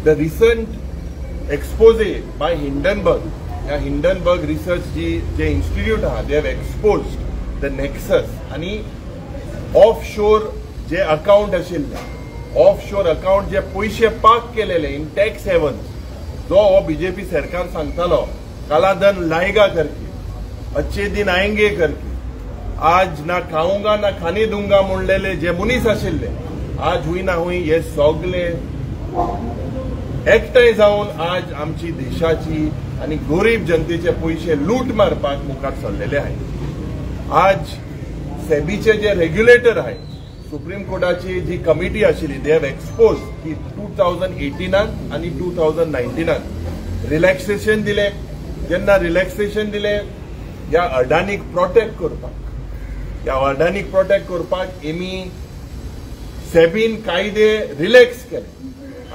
The recent expose by Hindenburg, Hindenburg Research जे institute हा, they have exposed the nexus आणि offshore जे account आशिल्ले, offshore account जे पैसे पाक केलेले in tax havens, जो बीजेपी सरकार सांगतालो काला धन लाएगा करके, अच्छे दिन आएंगे करके, आज ना खाऊंगा ना खाने दूंगा म्हणलेले जे मुनीस आशिल्ले, आज हुई ना हुई हे सगळे एकठांय जावन आज आमची देशाची आणि गरीब जनतेचे पैसे लूट मारपाक मुखार सरलेले आहेत. आज सेबीचे जे रेग्युलेटर आहे, सुप्रीम कोर्टाची जी कमिटी आशिल्ली, दे हॅव एक्सपोज की 2018 आणि 2019 रिलॅक्सेशन दिले. जेन्ना रिलॅक्सेशन दिले या अडानीक प्रोटेक्ट करपाक एमी सेबीन कायदे रिलॅक्स केले.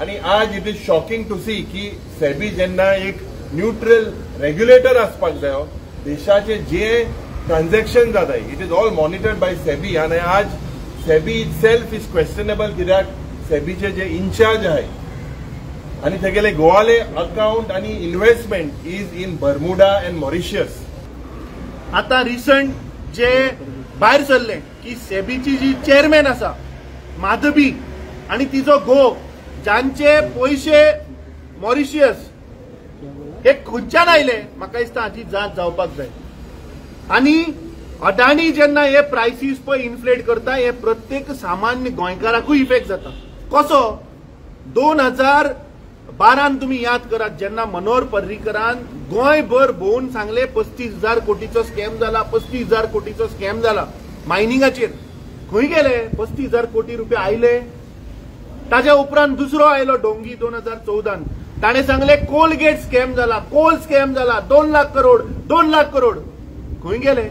आणि आज it is shocking to see की सेबी जेन्ना एक न्यूट्रल रेग्युलेटर आसपाक जायो, देशाचे जे ट्रान्झॅक्शन जाताय it is all monitored by SEBI. आणि आज सेबी इटसेल्फ इज क्वेश्चनेबल, कित्याक सेबीचे जे इन्चार्ज आहे आणि तेगेले गोवाले अकाउंट आणि investment is in Bermuda and Mauritius. आता रिसंट जे भायर सरले की सेबीची जी चेअरमॅन आसा माधवी आणि तिचो घोव, ज्यांचे पैसे मॉरिशियस हे खंयच्यान आयले, म्हाका दिसता हाची जांच जावपाक जाय. आणि अडाणी जेन्ना हे प्रायसीस पळय इन्फ्लेट करता, हे प्रत्येक सामान्य गोंयकाराकूय इफेक्ट जाता. कसो 2012 तुम्ही याद करात, जेन्ना मनोहर पर्रीकरान गोंयभर भोवून सांगले 35,000 कोटीचो स्कॅम जाला, 35,000 कोटीचो स्कॅम जाला मायनिंगाचेर. खंय गेले 35,000 कोटी रुपया आयले? ताज्या उपरांत दुसरो आयलो डोंगी 2014. ताणे सांगले कोलगेट स्कॅम जाला, कोल स्कॅम जाला, 2 लाख करोड. खंय गेले?